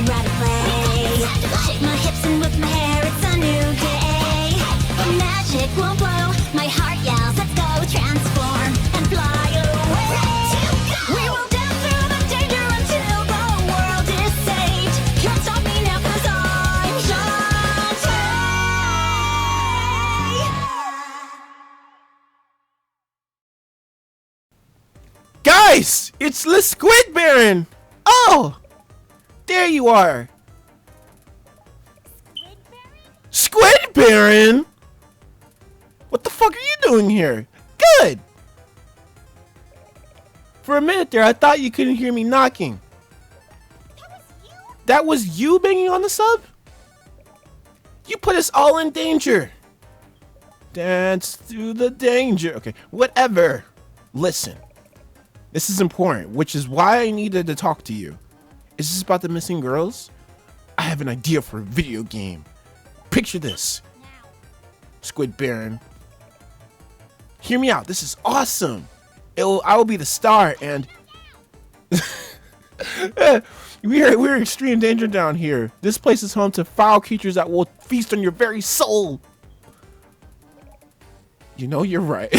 I'd rather play. Shake my hips and whip my hair, it's a new day. The magic will blow, my heart yells, let's go transform and fly away. We will dance through the danger until the world is saved. Can't stop me now 'cause I'm Shantae. Guys, it's the Squid Baron. Oh, there you are. Squid Baron? What the fuck are you doing here? Good. For a minute there, I thought you couldn't hear me knocking. That was you banging on the sub? You put us all in danger. Dance through the danger. Okay, whatever. Listen, this is important, which is why I needed to talk to you. Is this about the missing girls? I have an idea for a video game. Picture this. Squid Baron. Hear me out. This is awesome. I will be the star, and we're in extreme danger down here. This place is home to foul creatures that will feast on your very soul. You know you're right.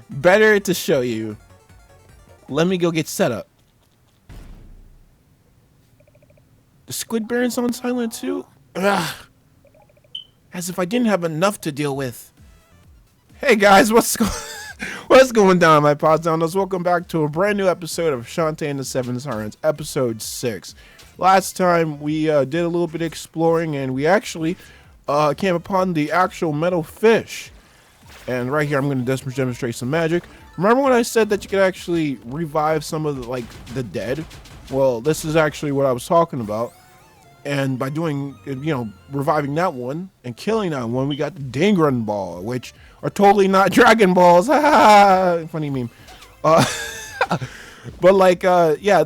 Better to show you. Let me go get set up. The Squid Baron's on silent too? Ugh. As if I didn't have enough to deal with. Hey guys, what's going down, my pods downloads? Welcome back to a brand new episode of Shantae and the Seven Sirens, episode 6. Last time we did a little bit of exploring, and we actually came upon the actual metal fish. And right here, I'm going to demonstrate some magic. Remember when I said that you could actually revive some of the dead? Well, this is actually what I was talking about. And by doing, reviving that one and killing that one, we got the Dangrun Ball, which are totally not Dragon Balls. Funny meme. But yeah,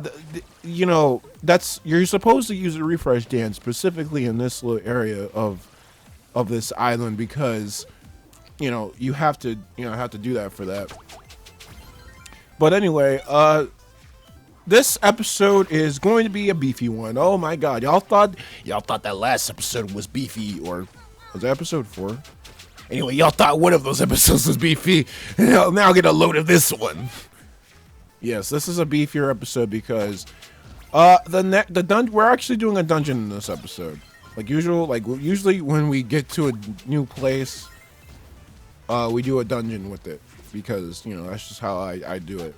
that's, you're supposed to use a refresh dance specifically in this little area of this island because, you have to do that for that. But anyway, this episode is going to be a beefy one. Oh my god, y'all thought that last episode was beefy, or was that episode 4? Anyway, y'all thought one of those episodes was beefy, and I'll now get a load of this one. Yes, this is a beefier episode because we're actually doing a dungeon in this episode. Usually when we get to a new place, we do a dungeon with it because that's just how I do it.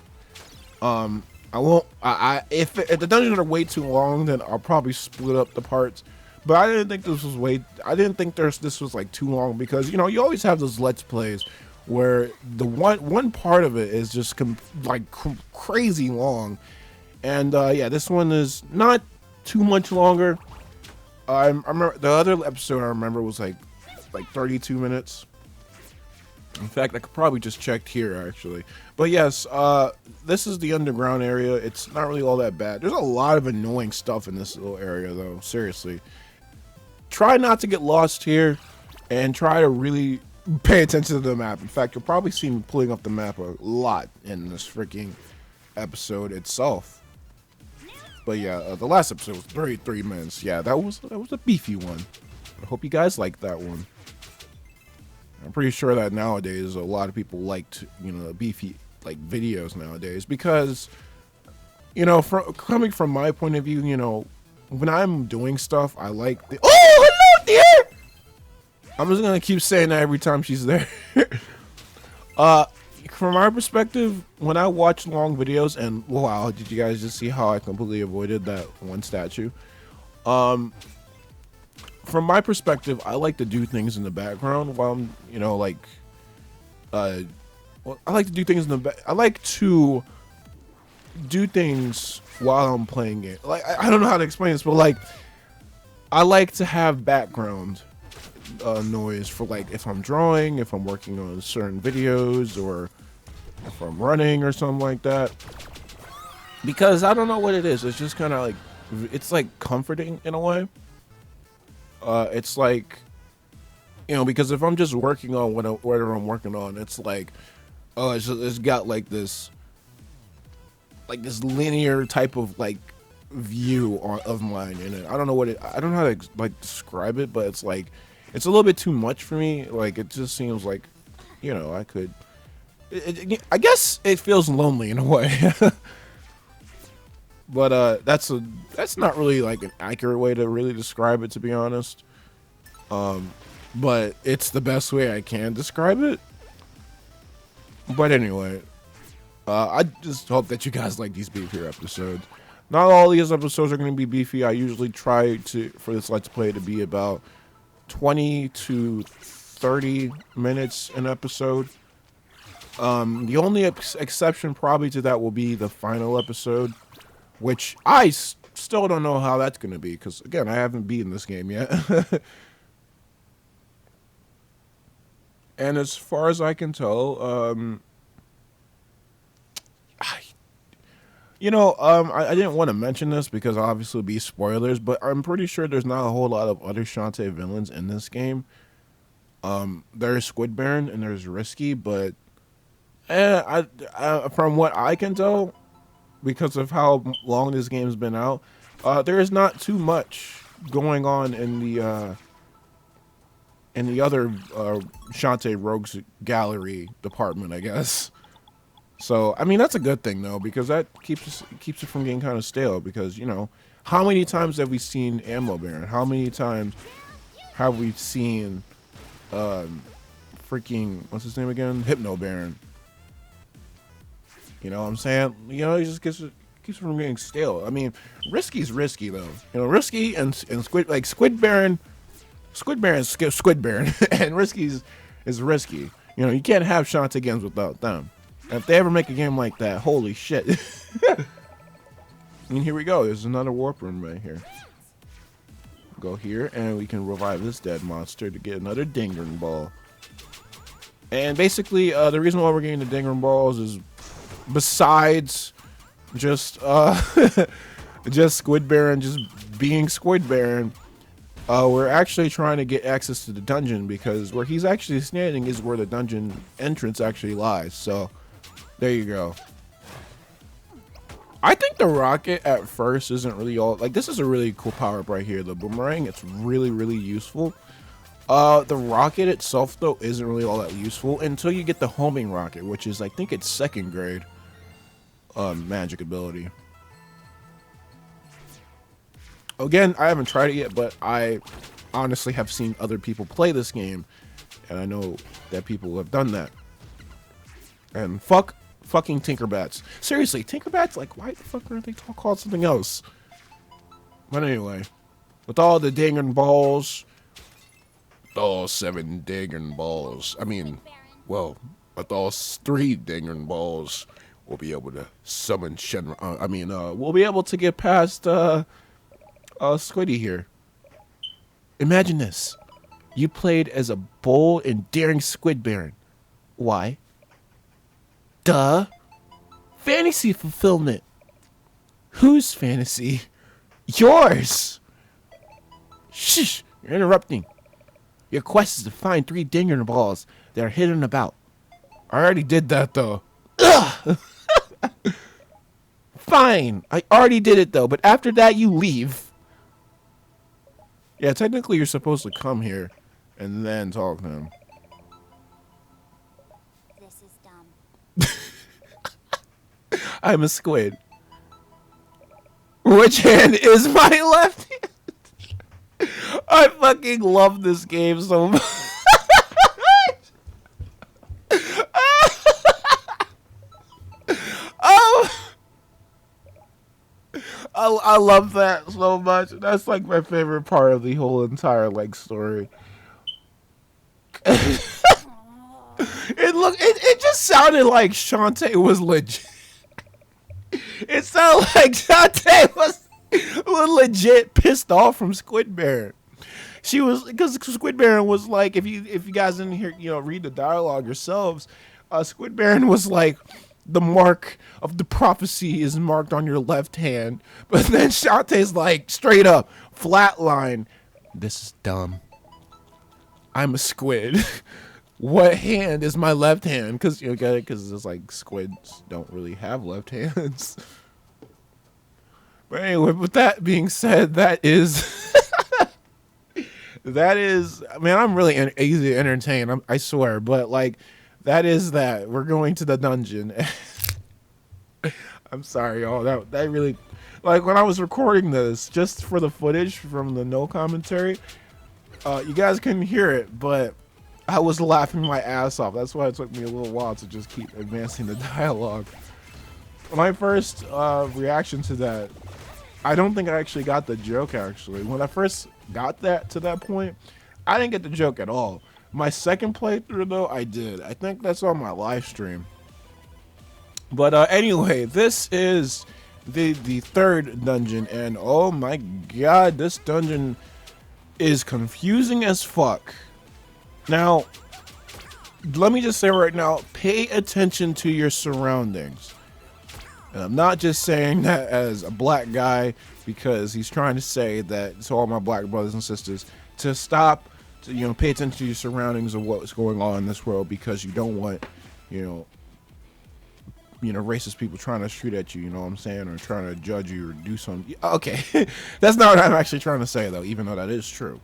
If the dungeons are way too long, then I'll probably split up the parts. But I didn't think this was like too long because you always have those let's plays where the one part of it is just crazy long, and yeah, this one is not too much longer. I remember the other episode I remember was like 32 minutes. In fact, I could probably just check here actually. But yes, this is the underground area. It's not really all that bad. There's a lot of annoying stuff in this little area though, seriously. Try not to get lost here and try to really pay attention to the map. In fact, you'll probably see me pulling up the map a lot in this freaking episode itself. But yeah, the last episode was 33 minutes. Yeah, that was a beefy one. I hope you guys liked that one. I'm pretty sure that nowadays a lot of people liked, beefy videos nowadays because, coming from my point of view, when I'm doing stuff, I like the. Oh, hello, dear. I'm just gonna keep saying that every time she's there. From our perspective, when I watch long videos, and wow, did you guys just see how I completely avoided that one statue? From my perspective, I like to do things in the background while I'm, I like to do things in the back. I like to do things while I'm playing it. I don't know how to explain this, but I like to have background noise for if I'm drawing, if I'm working on certain videos, or if I'm running or something like that. Because I don't know what it is. It's just kind of it's comforting in a way. It's because if I'm just working on whatever I'm working on, it's it's got this linear type of view of mine in it. I don't know what I don't know how to like describe it, but it's like it's a little bit too much for me. Like it just seems like, you know, I could. I guess it feels lonely in a way. But that's not really like an accurate way to really describe it, to be honest. But it's the best way I can describe it. But anyway, I just hope that you guys like these beefier episodes. Not all these episodes are going to be beefy. I usually try for this Let's Play to be about 20 to 30 minutes an episode. The only exception probably to that will be the final episode, which I still don't know how that's going to be, because, again, I haven't beaten this game yet. And as far as I can tell, I didn't want to mention this because obviously it'll be spoilers, but I'm pretty sure there's not a whole lot of other Shantae villains in this game. There's Squid Baron and there's Risky, but from what I can tell, because of how long this game's been out, there is not too much going on in the other Shantae Rogues Gallery department, I guess. So, I mean, that's a good thing, though, because that keeps it from getting kind of stale. Because, you know, how many times have we seen Ammo Baron? How many times have we seen freaking, what's his name again? Hypno Baron. You know what I'm saying? You know, it just keeps it from getting stale. I mean, Risky's risky, though. You know, Risky and Squid Baron, Squid Baron, and Risky's is risky. You know, you can't have Shantae games without them. And if they ever make a game like that, holy shit. And here we go. There's another warp room right here. Go here, and we can revive this dead monster to get another Dinger Ball. And basically, the reason why we're getting the Dinger Balls is, besides just just Squid Baron just being Squid Baron, we're actually trying to get access to the dungeon, because where he's actually standing is where the dungeon entrance actually lies. So there you go. I think the rocket at first isn't really all, like, this is a really cool power-up right here, the boomerang. It's really, really useful. The rocket itself, though, isn't really all that useful until you get the homing rocket, which is, I think it's 2nd grade magic ability. Again, I haven't tried it yet, but I honestly have seen other people play this game, and I know that people have done that. And fucking Tinkerbats. Seriously, Tinkerbats, like, why the fuck aren't they called something else? But anyway, with all the Dinger Balls, all 7 Dinger Balls, I mean, well, with all 3 Dinger Balls, we'll be able to summon Shenron. We'll be able to get past Squiddy here. Imagine this. You played as a bold and daring Squid Baron. Why? Duh. Fantasy fulfillment. Whose fantasy? Yours. Shh. You're interrupting. Your quest is to find 3 Dinger Balls that are hidden about. I already did that, though. Ugh. Fine. I already did it, though. But after that, you leave. Yeah, technically you're supposed to come here and then talk to him. This is dumb. I'm a squid. Which hand is my left hand? I fucking love this game so much. I love that so much. That's like my favorite part of the whole entire like story. It just sounded like Shantae was legit. It sounded like Shantae was legit pissed off from Squid Baron. She was, because Squid Baron was like, if you guys didn't hear, read the dialogue yourselves, Squid Baron was like, the mark of the prophecy is marked on your left hand. But then Shantae's like, straight up, flatline, this is dumb. I'm a squid. What hand is my left hand? Because it's like squids don't really have left hands. But anyway, with that being said, that is that is, man, I'm really easy to entertain, I swear. But like, that is that. We're going to the dungeon. I'm sorry, y'all. That really, like, when I was recording this, just for the footage from the no commentary, you guys couldn't hear it, but I was laughing my ass off. That's why it took me a little while to just keep advancing the dialogue. My first reaction to that, I don't think I actually got the joke, actually. When I first got to that point, I didn't get the joke at all. My second playthrough, though, I did. I think that's on my live stream. But anyway, this is the third dungeon, and oh my god, this dungeon is confusing as fuck. Now, let me just say right now, pay attention to your surroundings. And I'm not just saying that as a black guy, because he's trying to say that to all my black brothers and sisters to stop, to, pay attention to your surroundings of what's going on in this world, because you don't want, racist people trying to shoot at you, you know what I'm saying, or trying to judge you or do something. Okay, that's not what I'm actually trying to say, though, even though that is true.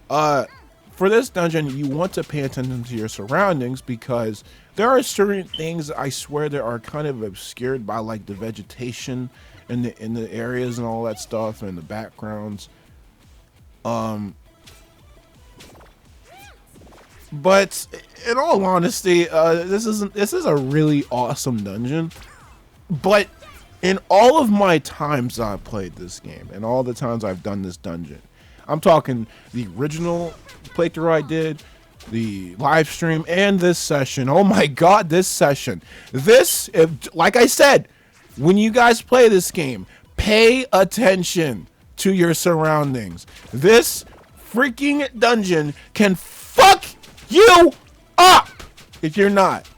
For this dungeon, you want to pay attention to your surroundings, because there are certain things, I swear, that are kind of obscured by, like, the vegetation in the areas and all that stuff, and the backgrounds. But in all honesty, this is a really awesome dungeon. But in all of my times I've played this game, and all the times I've done this dungeon, I'm talking the original playthrough I did, the live stream, and this session. Oh my god, this session. Like I said, when you guys play this game, pay attention to your surroundings. This freaking dungeon can fuck you up if you're not.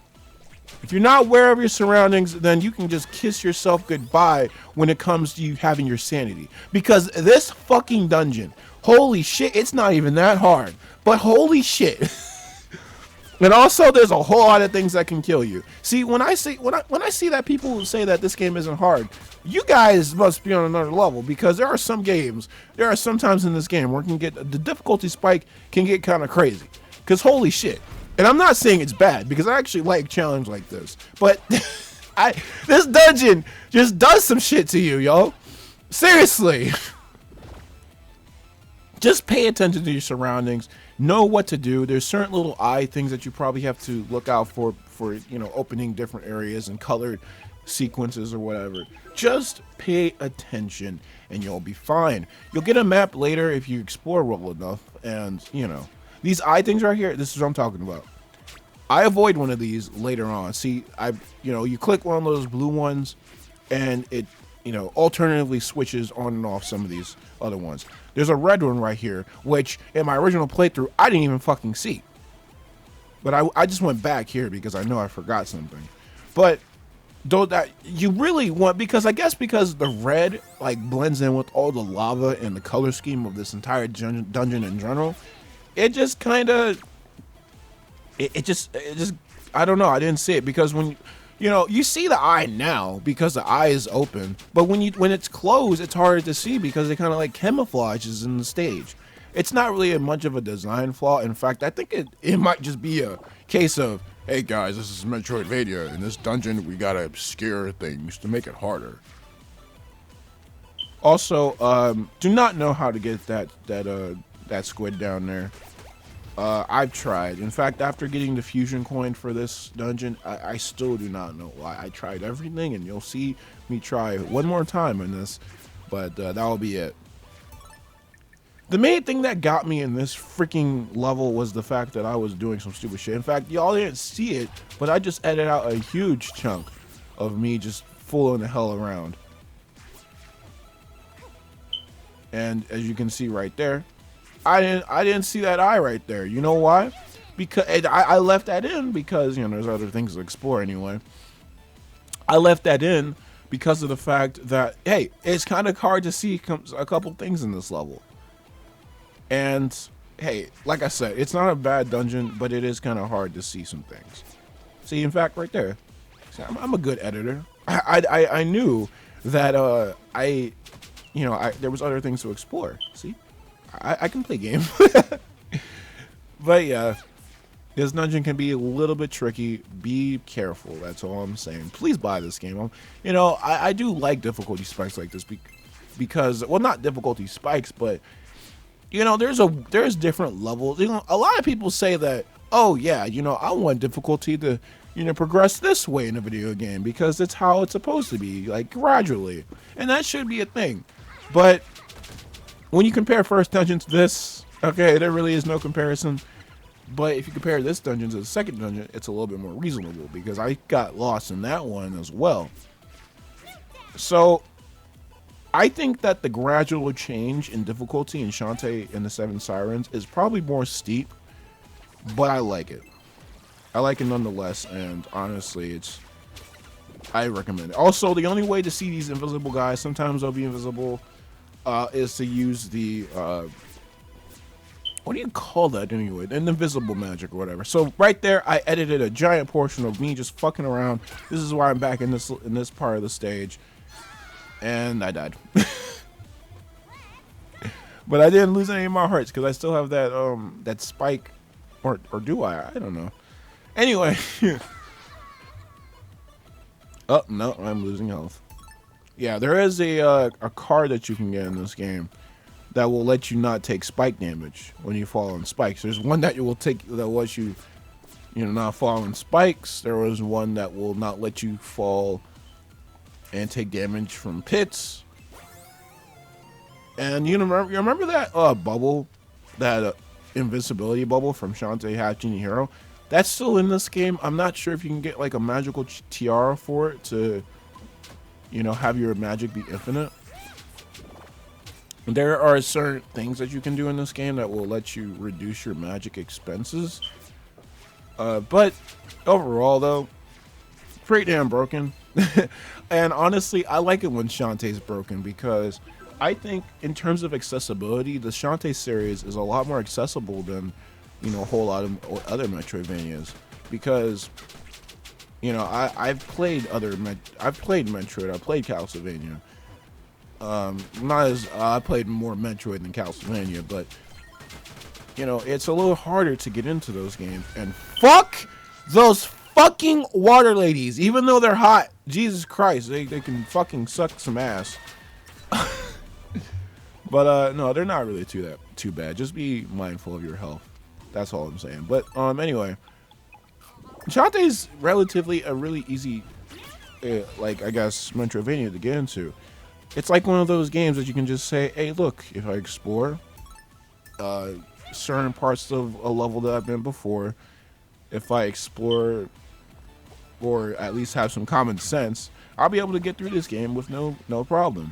If you're not aware of your surroundings, then you can just kiss yourself goodbye when it comes to you having your sanity. Because this fucking dungeon, holy shit, it's not even that hard. But holy shit. And also, there's a whole lot of things that can kill you. See, when I see that people say that this game isn't hard, you guys must be on another level, because there are some times in this game where the difficulty spike can get kind of crazy. Because holy shit. And I'm not saying it's bad, because I actually like challenge like this. But this dungeon just does some shit to you, yo. Seriously. Just pay attention to your surroundings. Know what to do. There's certain little eye things that you probably have to look out for opening different areas and colored sequences or whatever. Just pay attention and you'll be fine. You'll get a map later if you explore well enough, and these eye things right here, this is what I'm talking about. I avoid one of these later on. See, you click one of those blue ones and it alternatively switches on and off some of these other ones. There's a red one right here, which in my original playthrough, I didn't even fucking see. But I just went back here because I know I forgot something. But though that you really want, because the red like blends in with all the lava and the color scheme of this entire dungeon in general, it just kind of, it just, I don't know. I didn't see it because when you see the eye now because the eye is open, but when it's closed, it's harder to see because it kind of like camouflages in the stage. It's not really much of a design flaw. In fact, I think it might just be a case of, hey guys, this is Metroidvania. In this dungeon, we gotta obscure things to make it harder. Also, do not know how to get that squid down there. I've tried. In fact, after getting the fusion coin for this dungeon, I still do not know why. I tried everything, and you'll see me try one more time in this, but that'll be it. The main thing that got me in this freaking level was the fact that I was doing some stupid shit. In fact, y'all didn't see it, but I just edited out a huge chunk of me just fooling the hell around. And as you can see right there, I didn't see that eye right there. You know why? Because I left that in because there's other things to explore anyway. I left that in because of the fact that, hey, it's kind of hard to see a couple things in this level. And hey, like I said, it's not a bad dungeon, but it is kind of hard to see some things. See, in fact, right there, see, I'm a good editor. I knew that you know, there was other things to explore. See, I can play games. But yeah, this dungeon can be a little bit tricky. Be careful. That's all I'm saying. Please buy this game. You know, I do like difficulty spikes like this because, well, not difficulty spikes, but you know, there's different levels. You know, a lot of people say that, oh yeah, you know, I want difficulty to, you know, progress this way in a video game because it's how it's supposed to be, like gradually, and that should be a thing. But when you compare first dungeon to this, okay, there really is no comparison. But if you compare this dungeon to the second dungeon, it's a little bit more reasonable because I got lost in that one as well. So I think that the gradual change in difficulty in Shantae and the Seven Sirens is probably more steep, but I like it. I like it nonetheless, and honestly, I recommend it. Also, the only way to see these invisible guys, sometimes they'll be invisible, is to use the what do you call that anyway? An invisible magic or whatever. So right there, I edited a giant portion of me just fucking around. This is why I'm back in this part of the stage, and I died. But I didn't lose any of my hearts because I still have that spike, or do I? I don't know. Anyway, oh no, I'm losing health. Yeah, there is a card that you can get in this game that will let you not take spike damage when you fall on spikes. There's one that you will take that lets you, you know, not fall on spikes. There was one that will not let you fall and take damage from pits. And you remember that bubble, that invincibility bubble from Shantae Hatching Hero? That's still in this game. I'm not sure if you can get like a magical tiara for it to, you know, have your magic be infinite. There are certain things that you can do in this game that will let you reduce your magic expenses. But overall, though, pretty damn broken. And honestly, I like it when Shantae's broken because I think in terms of accessibility, the Shantae series is a lot more accessible than, you know, a whole lot of other Metroidvanias. Because, you know, I've played Metroid, I've played Castlevania. Not as I played more Metroid than Castlevania, but you know, it's a little harder to get into those games. And fuck those fucking water ladies, even though they're hot. Jesus Christ, they can fucking suck some ass. But no, they're not really too bad. Just be mindful of your health. That's all I'm saying. But anyway, Shantae's relatively a really easy, like I guess Metroidvania to get into. It's like one of those games that you can just say, hey, look, if I explore certain parts of a level that I've been before, if I explore or at least have some common sense, I'll be able to get through this game with no problem.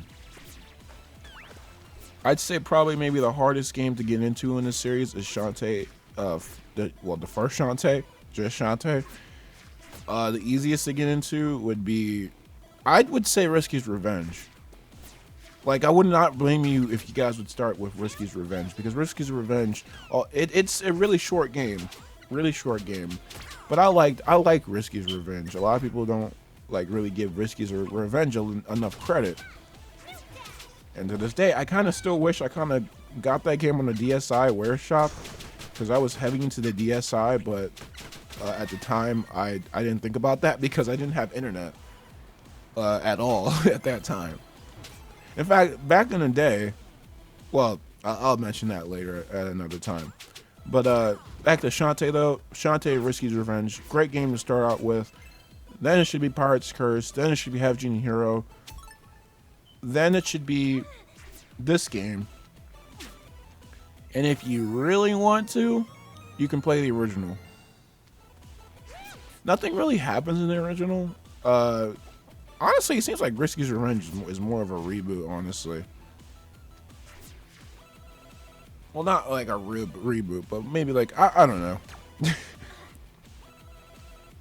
I'd say probably maybe the hardest game to get into in this series is Shantae, the first Shantae, just Shantae. The easiest to get into would be, I would say Risky's Revenge. Like, I would not blame you if you guys would start with Risky's Revenge, because Risky's Revenge, it's a really short game. But I like Risky's Revenge. A lot of people don't like really give Risky's Revenge enough credit. And to this day, I kind of still wish I kind of got that game on the DSi Wear Shop, because I was heavy into the DSi, but at the time I didn't think about that because I didn't have internet at all at that time. In fact, back in the day, well, I'll mention that later at another time. But back to Shantae, though. Shantae Risky's Revenge. Great game to start out with. Then it should be Pirate's Curse. Then it should be Half Genie Hero. Then it should be this game. And if you really want to, you can play the original. Nothing really happens in the original. Honestly, it seems like Risky's Revenge is more of a reboot, honestly. Well, not like a reboot, but maybe like, I don't know.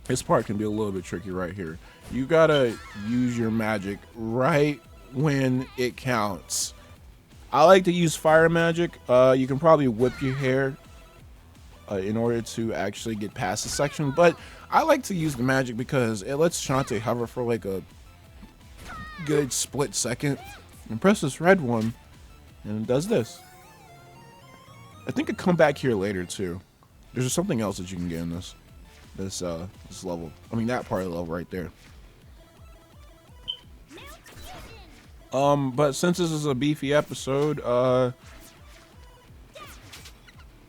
This part can be a little bit tricky right here. You gotta use your magic right when it counts. I like to use fire magic. You can probably whip your hair in order to actually get past the section, but I like to use the magic because it lets Shantae hover for like a good split second, and press this red one, and it does this. I think I come back here later too. There's something else that you can get in this level. I mean that part of the level right there. But since this is a beefy episode,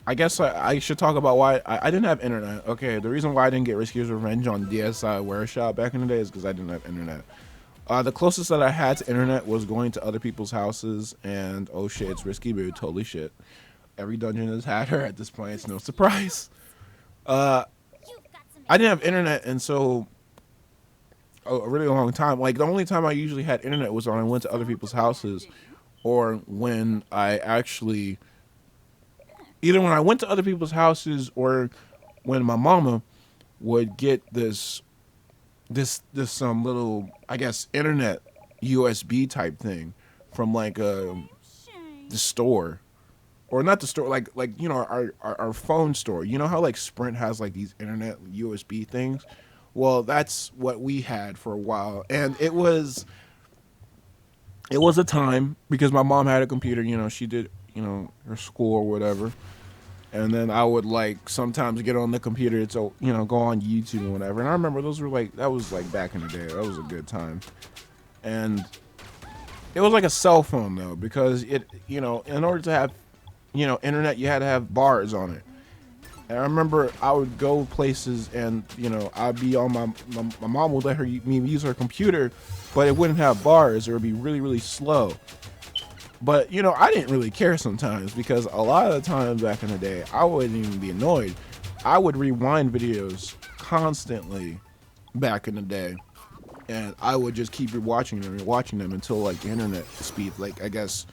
I guess I should talk about why I didn't have internet. Okay, the reason why I didn't get Risky's Revenge on DSi Wear Shop back in the day is because I didn't have internet. The closest that I had to internet was going to other people's houses, and oh shit, it's Risky Boo, totally shit. Every dungeon has had her at this point, it's no surprise. I didn't have internet, and so a really long time. Like, the only time I usually had internet was when I went to other people's houses, or when I actually, either when I went to other people's houses, or when my mama would get this little, I guess, internet USB type thing from like the store, or not the store, like you know, our phone store. You know how like Sprint has like these internet USB things? Well, that's what we had for a while, and it was a time because my mom had a computer. You know, she did, you know, her school or whatever. And then I would like sometimes get on the computer to, you know, go on YouTube and whatever. And I remember those were like, that was like back in the day. That was a good time. And it was like a cell phone though, because it, you know, in order to have, you know, internet, you had to have bars on it. And I remember I would go places and, you know, I'd be on my mom would let me use her computer, but it wouldn't have bars. It would be really, really slow. But, you know, I didn't really care sometimes because a lot of the times back in the day, I wouldn't even be annoyed. I would rewind videos constantly back in the day. And I would just keep rewatching them until, like, the internet speed, like, I guess,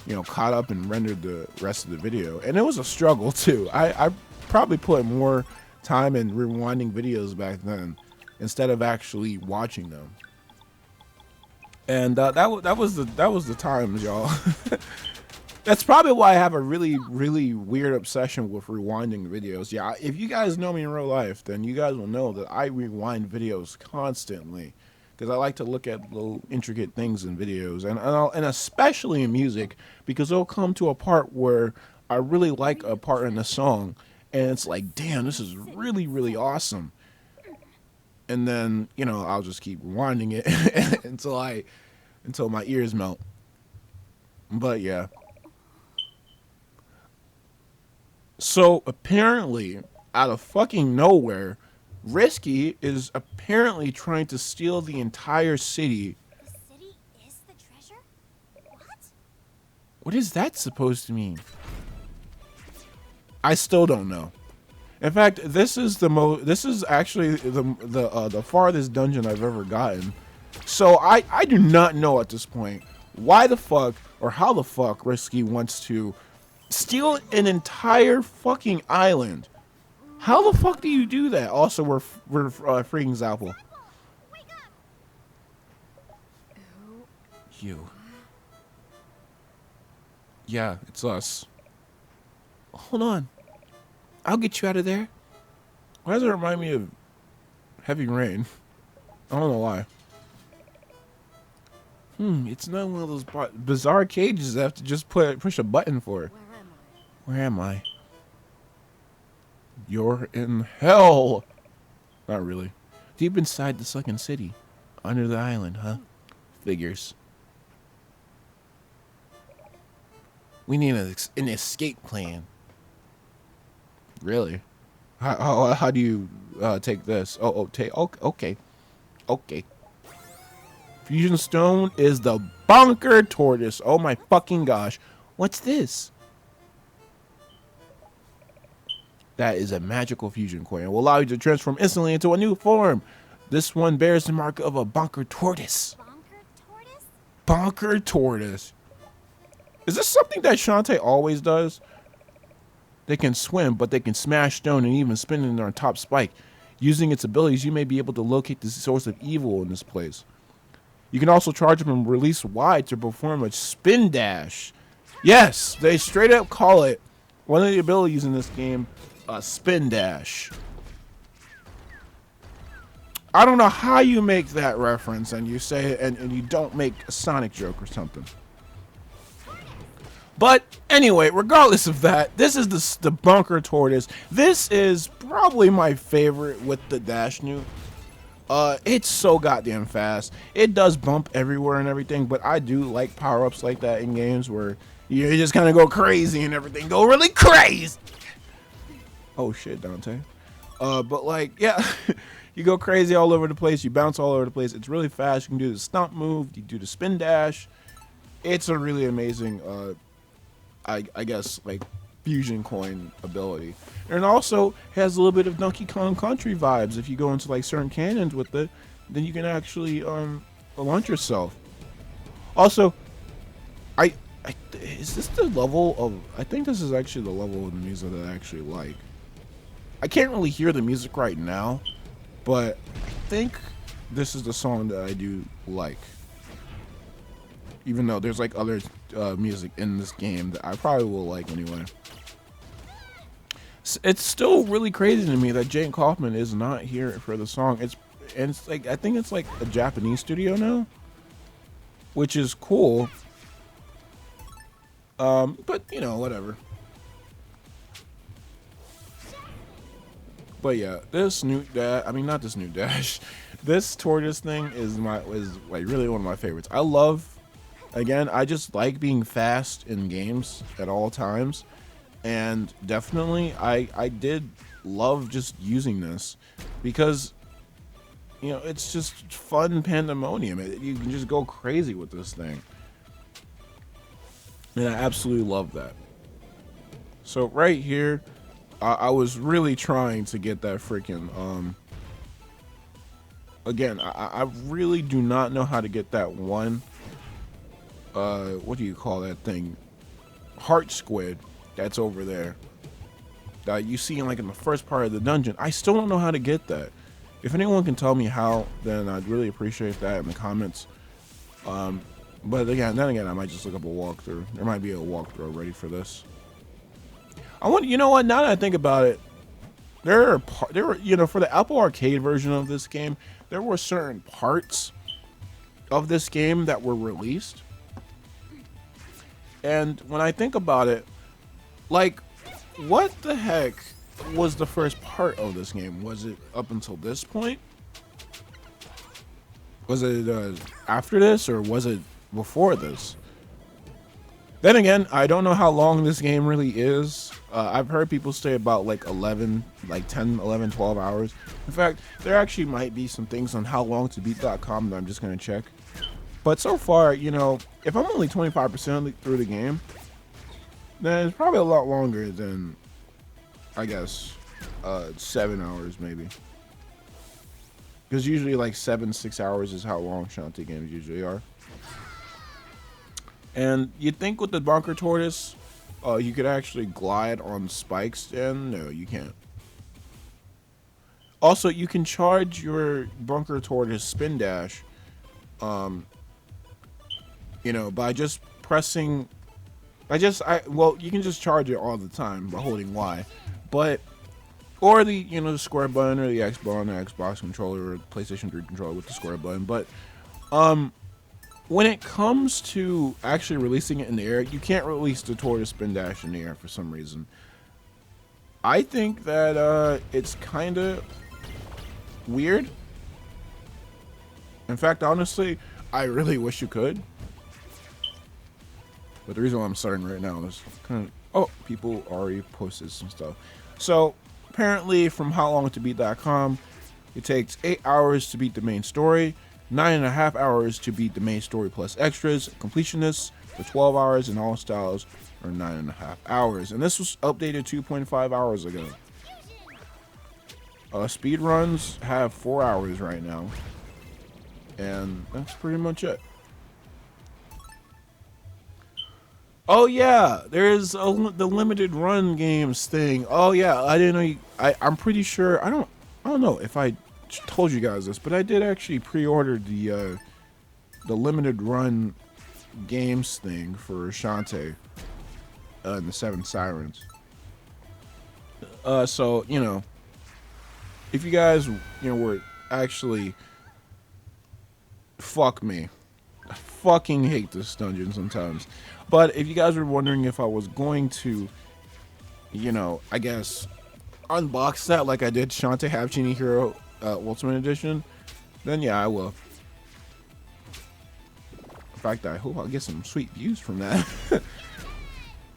you know, caught up and rendered the rest of the video. And it was a struggle, too. I probably put more time in rewinding videos back then instead of actually watching them. And that was the times, y'all. That's probably why I have a really, really weird obsession with rewinding videos. Yeah, if you guys know me in real life, then you guys will know that I rewind videos constantly because I like to look at little intricate things in videos, and especially in music, because it'll come to a part where I really like a part in the song, and it's like, damn, this is really, really awesome. And then, you know, I'll just keep rewinding it until my ears melt. But yeah. So apparently, out of fucking nowhere, Risky is apparently trying to steal the entire city. The city is the treasure? What? What is that supposed to mean? I still don't know. In fact, this is actually the farthest dungeon I've ever gotten. So I do not know at this point why the fuck or how the fuck Risky wants to steal an entire fucking island. How the fuck do you do that? Also, we're freeing Zapple. You. Yeah, it's us. Hold on. I'll get you out of there. Why does it remind me of Heavy Rain? I don't know why. It's not one of those bizarre cages I have to just push a button for. Where am I? You're in hell. Not really. Deep inside the sunken city. Under the island, huh? Figures. We need an escape plan. Really? How do you take this? Okay. Fusion Stone is the Bonker Tortoise. Oh my fucking gosh. What's this? That is a magical fusion coin. It will allow you to transform instantly into a new form. This one bears the mark of a Bonker Tortoise. Bonker tortoise? Bonker Tortoise. Is this something that Shantae always does? They can swim, but they can smash stone and even spin in their top spike. Using its abilities, you may be able to locate the source of evil in this place. You can also charge them and release Y to perform a spin dash. Yes, they straight up call it one of the abilities in this game, a spin dash. I don't know how you make that reference and you say it and you don't make a Sonic joke or something. But anyway, regardless of that, this is the Bunker Tortoise. This is probably my favorite with the dash new. It's so goddamn fast. It does bump everywhere and everything, but I do like power-ups like that in games where you just kind of go crazy and everything go really crazy. Oh shit, Dante. But like, yeah, you go crazy all over the place. You bounce all over the place. It's really fast. You can do the stomp move. You do the spin dash. It's a really amazing, I guess, like fusion coin ability. And it also has a little bit of Donkey Kong Country vibes. If you go into like certain canyons with it, then you can actually launch yourself. Also, is this the level of? I think this is actually the level of the music that I actually like. I can't really hear the music right now, but I think this is the song that I do like. Even though there's like other music in this game that I probably will like anyway. It's still really crazy to me that Jane Kaufman is not here for the song. It's like, I think it's like a Japanese studio now, which is cool. But you know, whatever. But yeah, this new dash, I mean not this new dash, this tortoise thing is like really one of my favorites. I love, again, I just like being fast in games at all times, and definitely I did love just using this because, you know, it's just fun pandemonium. You can just go crazy with this thing, and I absolutely love that. So right here, I was really trying to get that freaking, again, I really do not know how to get that one, what do you call that thing? Heart squid that's over there. That you see in like in the first part of the dungeon. I still don't know how to get that. If anyone can tell me how, then I'd really appreciate that in the comments. But again, I might just look up a walkthrough. There might be a walkthrough ready for this. You know what? Now that I think about it, there were, you know, for the Apple Arcade version of this game, there were certain parts of this game that were released. And when I think about it, like, what the heck was the first part of this game? Was it up until this point? Was it after this, or was it before this? Then again, I don't know how long this game really is. I've heard people say about like 10, 11, 12 hours. In fact, there actually might be some things on howlongtobeat.com that I'm just going to check. But so far, you know, if I'm only 25% through the game, then it's probably a lot longer than, I guess, 7 hours maybe. Because usually like 6 hours is how long Shantae games usually are. And you'd think with the Bunker Tortoise, you could actually glide on spikes, and no, you can't. Also, you can charge your Bunker Tortoise spin dash, you know, by just pressing, well, you can just charge it all the time by holding Y, but, or the, you know, the square button or the X button, the Xbox controller or PlayStation 3 controller with the square button, but, when it comes to actually releasing it in the air, you can't release the tortoise spin dash in the air for some reason. I think that it's kind of weird. In fact, honestly, I really wish you could. But the reason why I'm starting right now is kind of, oh, people already posted some stuff. So apparently from howlongtobeat.com, it takes 8 hours to beat the main story, 9.5 hours to beat the main story plus extras. Completionists for 12 hours, and all styles are 9.5 hours. And this was updated 2.5 hours ago. Speed runs have 4 hours right now, and that's pretty much it. Oh yeah, there's the limited run games thing. Oh yeah, I didn't know. I'm pretty sure. I don't know if I told you guys this, but I did actually pre-order the limited run games thing for Shantae and the Seven Sirens. So you know, if you guys, you know, were actually, fuck me. I fucking hate this dungeon sometimes. But if you guys were wondering if I was going to, you know, I guess, unbox that like I did Shantae Half Genie Hero Ultimate Edition, then yeah, I will. In fact, I hope I'll get some sweet views from that.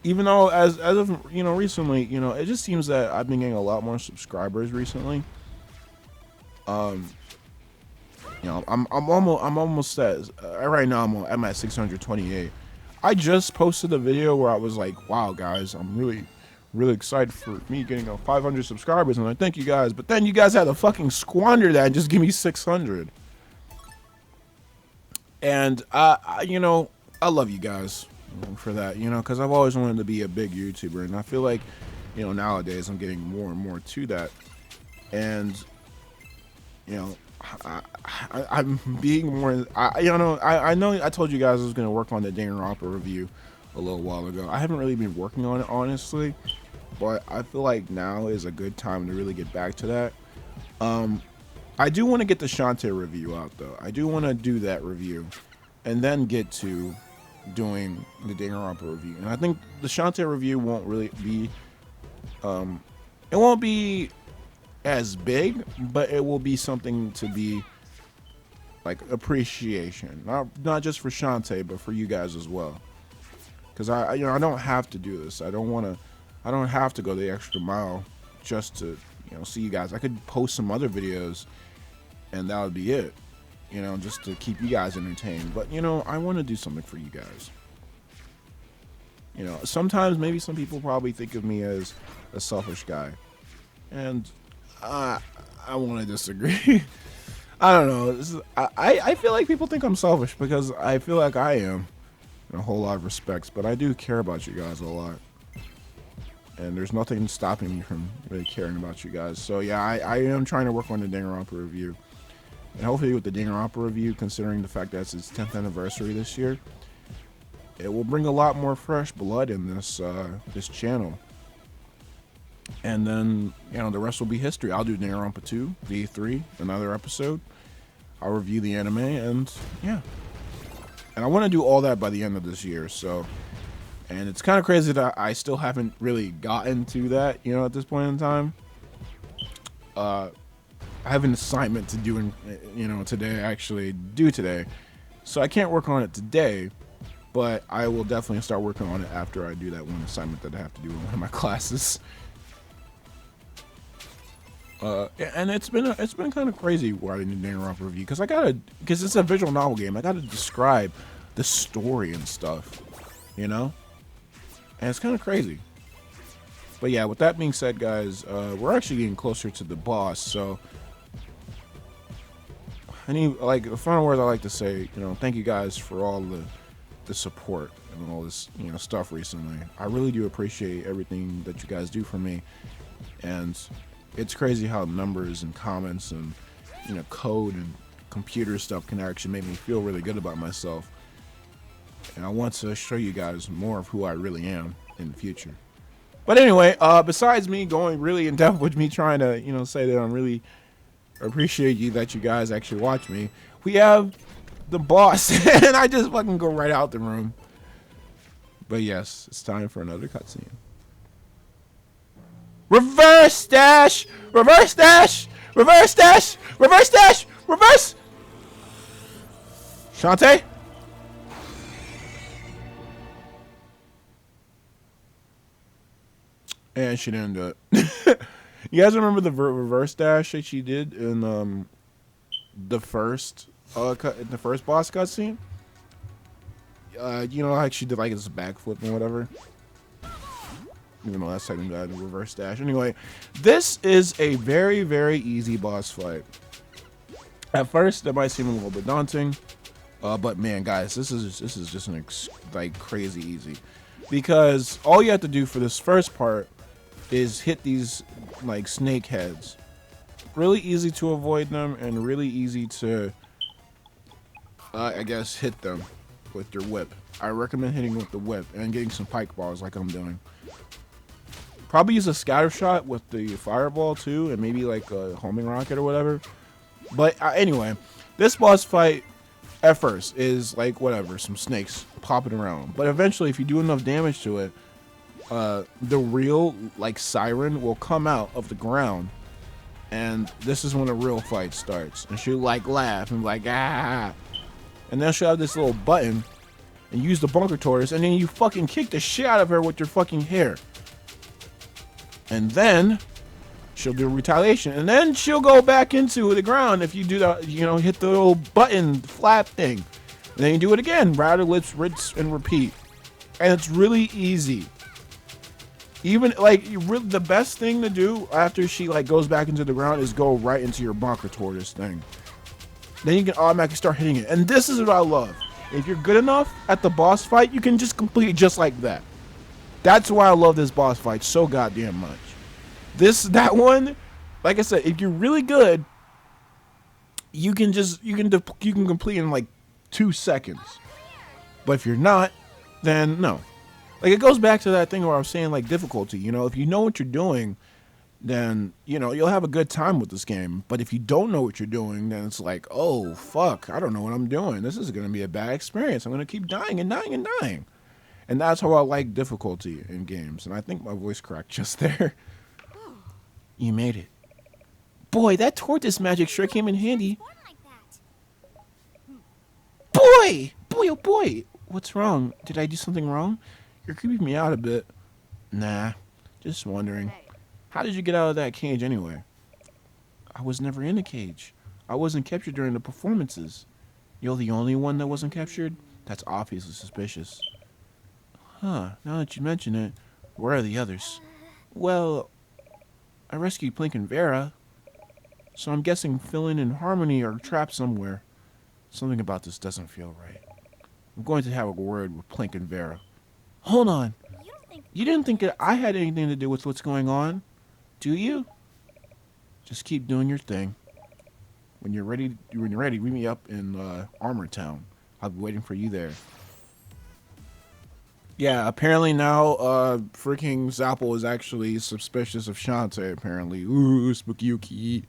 Even though, as of, you know, recently, you know, it just seems that I've been getting a lot more subscribers recently. You know, I'm almost at right now. I'm at 628. I just posted a video where I was like, "Wow, guys, I'm really excited for me getting 500 subscribers," and I thank you guys. But then you guys had to fucking squander that and just give me 600. And you know, I love you guys for that, you know, because I've always wanted to be a big YouTuber, and I feel like, you know, nowadays I'm getting more and more to that, and you know, I'm being more. You know, I know I told you guys I was gonna work on the Danganronpa review a little while ago. I haven't really been working on it, honestly, but I feel like now is a good time to really get back to that. I do want to get the Shantae review out though. I do want to do that review, and then get to doing the Danganronpa review. And I think the Shantae review won't really be, it won't be as big, but it will be something to be like appreciation, not just for Shantae, but for you guys as well. Because I you know, I don't have to do this. I don't have to go the extra mile just to, you know, see you guys. I could post some other videos, and that would be it. You know, just to keep you guys entertained. But you know, I want to do something for you guys. You know, sometimes maybe some people probably think of me as a selfish guy, and I want to disagree. I don't know. I feel like people think I'm selfish because I feel like I am in a whole lot of respects, but I do care about you guys a lot. And there's nothing stopping me from really caring about you guys. So yeah, I am trying to work on the Danganronpa review. And hopefully with the Danganronpa review, considering the fact that it's its 10th anniversary this year, it will bring a lot more fresh blood in this this channel. And then, you know, the rest will be history. I'll do Danganronpa 2, V3, another episode. I'll review the anime, and yeah. And I want to do all that by the end of this year, so. And it's kind of crazy that I still haven't really gotten to that, you know, at this point in time. I have an assignment to do, you know, today, actually due today. So I can't work on it today, but I will definitely start working on it after I do that one assignment that I have to do in one of my classes. And it's been kind of crazy writing the Danganronpa review because it's a visual novel game. I gotta describe the story and stuff, you know, and it's kind of crazy. But yeah, with that being said, guys, we're actually getting closer to the boss. So, like, the final words I like to say, you know, thank you guys for all the support and all this, you know, stuff recently. I really do appreciate everything that you guys do for me, and it's crazy how numbers and comments and, you know, code and computer stuff can actually make me feel really good about myself. And I want to show you guys more of who I really am in the future. But anyway, besides me going really in depth with me trying to, you know, say that I'm really appreciate you that you guys actually watch me, we have the boss. And I just fucking go right out the room. But yes, it's time for another cutscene. Reverse dash! Reverse dash! Reverse dash! Reverse dash! Reverse! Shantae? And she didn't do it. You guys remember the reverse dash that she did in the first boss cutscene? You know how she did like this backflip and whatever? Even though that's technically a reverse dash. Anyway, this is a very, very easy boss fight. At first, that might seem a little bit daunting, but man, guys, this is just like crazy easy, because all you have to do for this first part is hit these like snake heads. Really easy to avoid them, and really easy to, I guess, hit them with your whip. I recommend hitting with the whip and getting some pike balls like I'm doing. Probably use a scatter shot with the fireball too, and maybe like a homing rocket or whatever. But anyway, this boss fight at first is like whatever, some snakes popping around. But eventually, if you do enough damage to it, the real like siren will come out of the ground, and this is when the real fight starts. And she'll like laugh and like ah, and then she'll have this little button and use the bunker tortoise, and then you fucking kick the shit out of her with your fucking hair. And then she'll do retaliation, and then she'll go back into the ground if you do the, you know, hit the little button flap thing. And then you do it again, rattle lips, rinse, and repeat. And it's really easy. Even like the best thing to do after she like goes back into the ground is go right into your bunker tortoise thing. Then you can automatically start hitting it. And this is what I love. If you're good enough at the boss fight, you can just complete it just like that. That's why I love this boss fight so goddamn much. That one, like I said, if you're really good, you can complete in like 2 seconds. But if you're not, then no. Like it goes back to that thing where I was saying like difficulty. You know, if you know what you're doing, then you know you'll have a good time with this game. But if you don't know what you're doing, then it's like, oh fuck, I don't know what I'm doing. This is gonna be a bad experience. I'm gonna keep dying and dying and dying. And that's how I like difficulty in games. And I think my voice cracked just there. You made it. Boy, that tortoise magic sure came in handy. Boy! Boy, oh boy! What's wrong? Did I do something wrong? You're creeping me out a bit. Nah, just wondering. How did you get out of that cage anyway? I was never in a cage. I wasn't captured during the performances. You're the only one that wasn't captured? That's obviously suspicious. Huh, now that you mention it, where are the others? Well, I rescued Plink and Vera, so I'm guessing Philin and Harmony are trapped somewhere. Something about this doesn't feel right. I'm going to have a word with Plink and Vera. Hold on. You didn't think that I had anything to do with what's going on, do you? Just keep doing your thing. When you're ready, meet me up in Armor Town. I'll be waiting for you there. Yeah, apparently now, freaking Zapple is actually suspicious of Shantae, apparently. Ooh, spooky.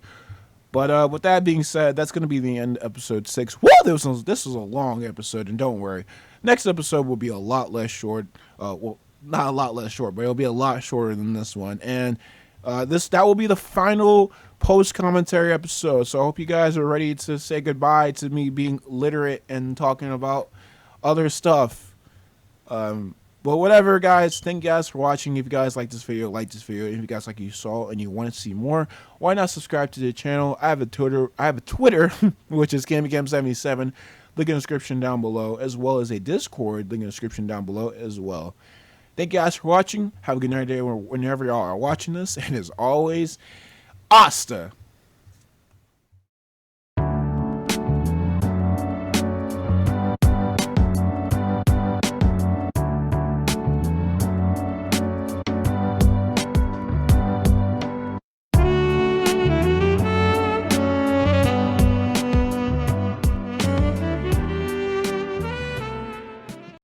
But, with that being said, that's going to be the end of episode 6. Whoa, this was a long episode, and don't worry. Next episode will be a lot less short. Well, not a lot less short, but it'll be a lot shorter than this one. And, that will be the final post-commentary episode. So I hope you guys are ready to say goodbye to me being literate and talking about other stuff. But whatever, guys, thank you guys for watching. If you guys like this video. If you guys like what you saw and you want to see more, why not subscribe to the channel? I have a Twitter, which is KamyKam77, link in the description down below, as well as a Discord, link in the description down below as well. Thank you guys for watching. Have a good night, day whenever y'all are watching this, and as always, hasta